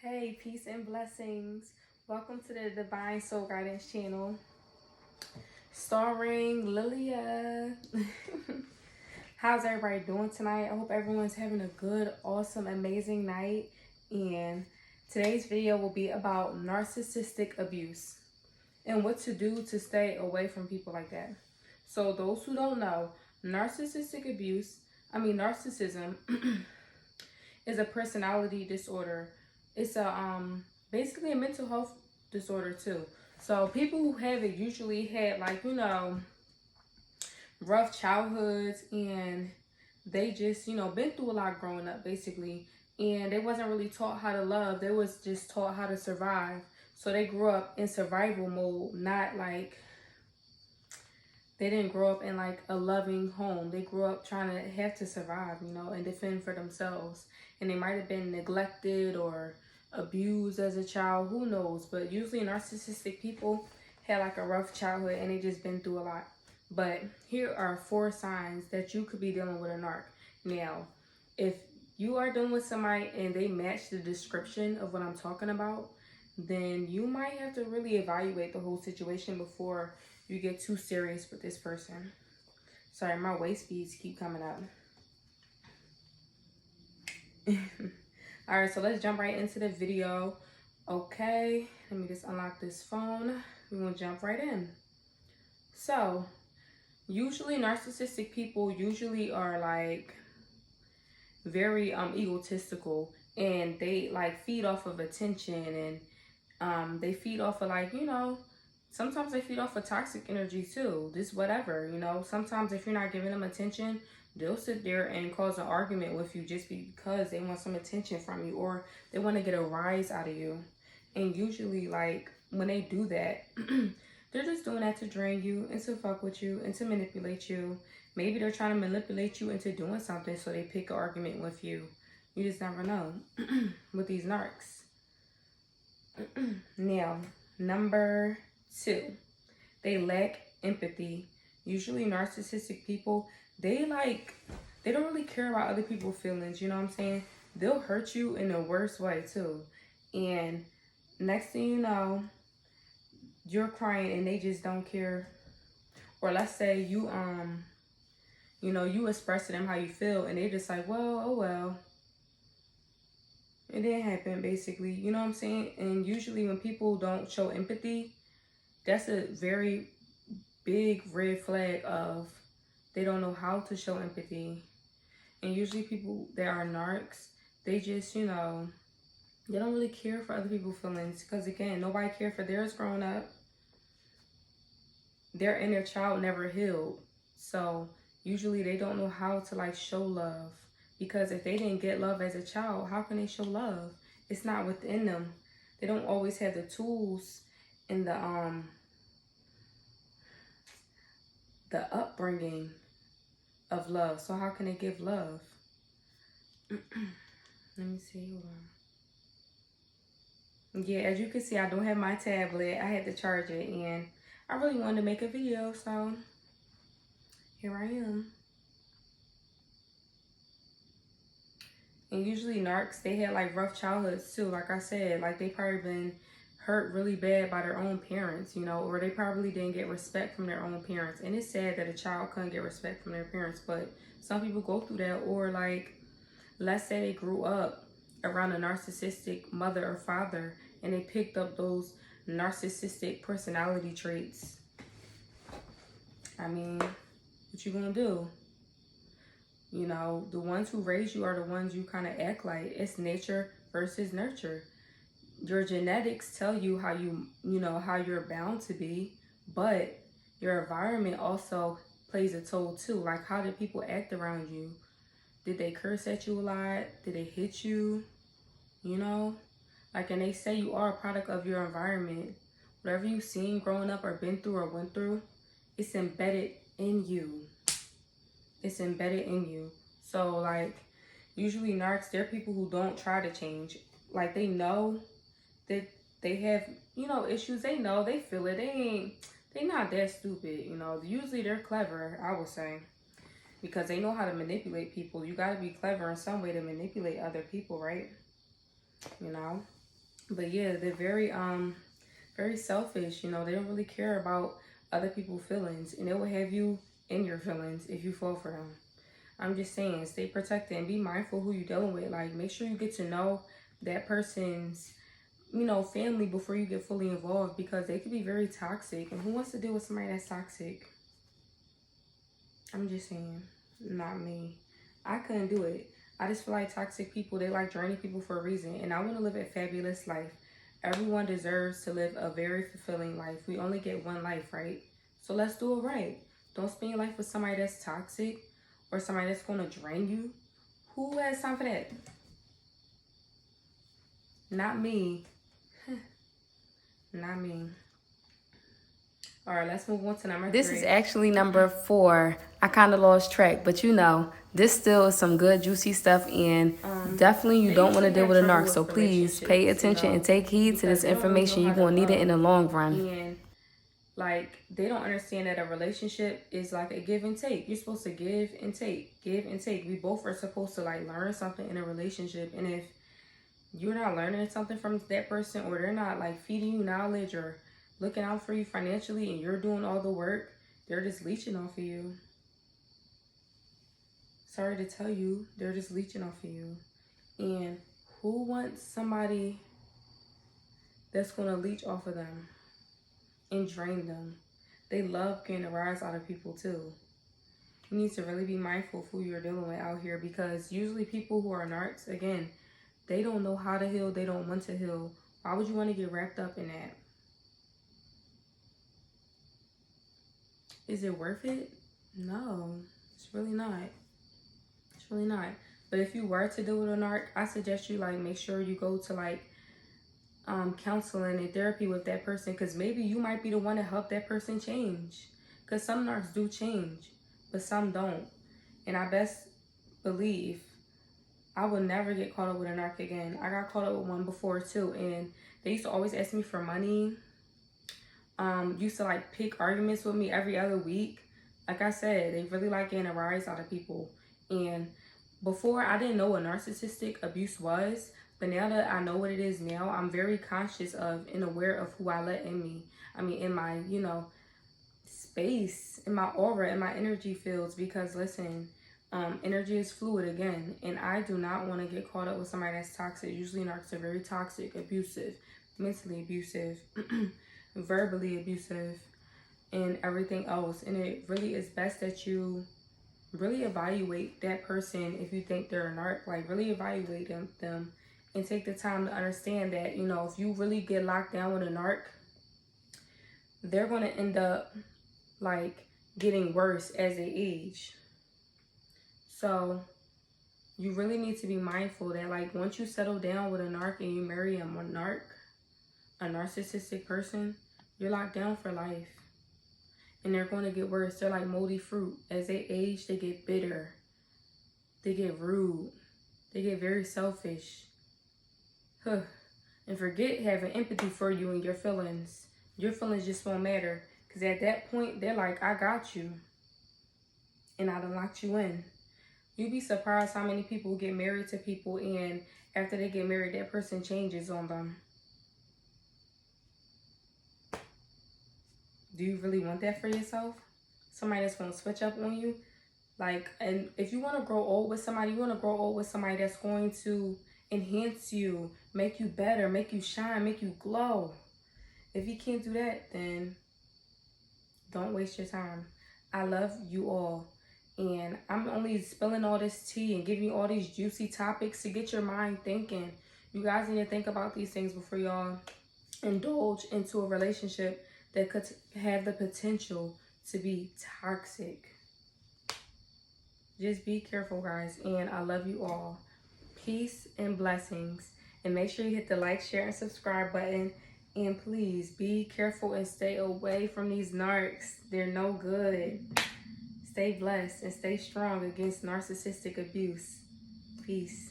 Hey, peace and blessings. Welcome to the Divine Soul Guidance channel, starring Lilia. How's everybody doing tonight? I hope everyone's having a good, awesome, amazing night. And today's video will be about narcissistic abuse and what to do to stay away from people like that. So those who don't know, narcissistic narcissism is a personality disorder. It's basically a mental health disorder too. So people who have it usually had rough childhoods, and they just been through a lot growing up basically, and they wasn't really taught how to love. They was just taught how to survive. So they grew up in survival mode, not like they didn't grow up in like a loving home. They grew up trying to have to survive, and defend for themselves. And they might have been neglected or abused as a child, who knows? But usually narcissistic people had like a rough childhood and they just been through a lot. But here are 4 signs that you could be dealing with a narc. Now, if you are dealing with somebody and they match the description of what I'm talking about, then you might have to really evaluate the whole situation before you get too serious with this person. Sorry, my waist beads keep coming up. Alright, so let's jump right into the video. Okay, let me just unlock this phone. We're gonna jump right in. So, usually narcissistic people usually are like very egotistical, and they like feed off of attention, and they feed off of sometimes they feed off of toxic energy too. Just whatever, Sometimes if you're not giving them attention, they'll sit there and cause an argument with you just because they want some attention from you, or they want to get a rise out of you. And usually, like, when they do that, they're just doing that to drain you and to fuck with you and to manipulate you. Maybe they're trying to manipulate you into doing something, so they pick an argument with you. You just never know with these narcs. Now, number 2, they lack empathy. Usually narcissistic people, they don't really care about other people's feelings, you know what I'm saying? They'll hurt you in the worst way too. And next thing you know, you're crying and they just don't care. Or let's say you you express to them how you feel and they just like, well, oh well, it didn't happen, basically, you know what I'm saying? And usually when people don't show empathy, that's a very big red flag of they don't know how to show empathy. And usually people that are narcs, they just, they don't really care for other people's feelings, because again, nobody cared for theirs growing up. Their inner child never healed. So usually they don't know how to like show love, because if they didn't get love as a child, how can they show love? It's not within them. They don't always have the tools and the upbringing of love. So how can they give love? Let me see. Hold on. Yeah, as you can see, I don't have my tablet. I had to charge it, and I really wanted to make a video, so here I am. And usually narcs, they had like rough childhoods too. Like I said, like they probably been hurt really bad by their own parents, or they probably didn't get respect from their own parents. And it's sad that a child couldn't get respect from their parents, but some people go through that. Or like, let's say they grew up around a narcissistic mother or father and they picked up those narcissistic personality traits. I mean, what you gonna do? The ones who raise you are the ones you kind of act like. It's nature versus nurture. Your genetics tell you how how you're bound to be, but your environment also plays a toll too. Like, how did people act around you? Did they curse at you a lot? Did they hit you? And they say you are a product of your environment. Whatever you've seen growing up or been through or went through, it's embedded in you. It's embedded in you. So like, usually narcs, they're people who don't try to change. Like, they know that they have, issues. They know, they feel it. They not that stupid, Usually they're clever, I would say, because they know how to manipulate people. You got to be clever in some way to manipulate other people, right? But yeah, they're very selfish. You know, they don't really care about other people's feelings, and they will have you in your feelings if you fall for them. I'm just saying, stay protected and be mindful who you're dealing with. Like, make sure you get to know that person's, you know, family before you get fully involved, because they could be very toxic. And who wants to deal with somebody that's toxic? I'm just saying, not me. I couldn't do it. I just feel like toxic people, they like draining people for a reason. And I want to live a fabulous life. Everyone deserves to live a very fulfilling life. We only get one life, right? So let's do it right. Don't spend your life with somebody that's toxic or somebody that's going to drain you. Who has time for that? Not me. Not me. All right, let's move on to number 3. This is actually number 4. I kind of lost track, but you know, this still is some good juicy stuff, and definitely you don't want to deal with a narc. So please pay attention and take heed to this information. You're going to need it in the long run. And like, they don't understand that a relationship is like a give and take. You're supposed to give and take, give and take. We both are supposed to like learn something in a relationship. And if you're not learning something from that person, or they're not like feeding you knowledge or looking out for you financially, and you're doing all the work, they're just leeching off of you. Sorry to tell you, they're just leeching off of you. And who wants somebody that's going to leech off of them and drain them? They love getting a rise out of people too. You need to really be mindful of who you're dealing with out here, because usually people who are narcs, again, they don't know how to heal. They don't want to heal. Why would you want to get wrapped up in that? Is it worth it? No, it's really not. It's really not. But if you were to deal with a narc, I suggest you like make sure you go to like counseling and therapy with that person, because maybe you might be the one to help that person change. Because some narcs do change, but some don't. And I best believe I would never get caught up with a narc again. I got caught up with one before too, and they used to always ask me for money. Used to like pick arguments with me every other week. Like I said, they really like getting a rise out of people. And before, I didn't know what narcissistic abuse was, but now that I know what it is now, I'm very conscious of and aware of who I let in me. I mean, in my, you know, space, in my aura, in my energy fields, because listen, energy is fluid again, and I do not want to get caught up with somebody that's toxic. Usually narcs are very toxic, abusive, mentally abusive, verbally abusive, and everything else. And it really is best that you really evaluate that person. If you think they're a narc, like really evaluate them and take the time to understand that, you know, if you really get locked down with a narc, they're going to end up like getting worse as they age. So you really need to be mindful that like once you settle down with a narc and you marry a narcissistic person, you're locked down for life. And they're going to get worse. They're like moldy fruit. As they age, they get bitter. They get rude. They get very selfish. And forget having empathy for you and your feelings. Your feelings just won't matter. Because at that point, they're like, I got you. And I done locked you in. You'd be surprised how many people get married to people, and after they get married, that person changes on them. Do you really want that for yourself? Somebody that's going to switch up on you? Like, and if you want to grow old with somebody, you want to grow old with somebody that's going to enhance you, make you better, make you shine, make you glow. If you can't do that, then don't waste your time. I love you all. And I'm only spilling all this tea and giving you all these juicy topics to get your mind thinking. You guys need to think about these things before y'all indulge into a relationship that could have the potential to be toxic. Just be careful, guys. And I love you all. Peace and blessings. And make sure you hit the like, share, and subscribe button. And please be careful and stay away from these narcs. They're no good. Stay blessed and stay strong against narcissistic abuse. Peace.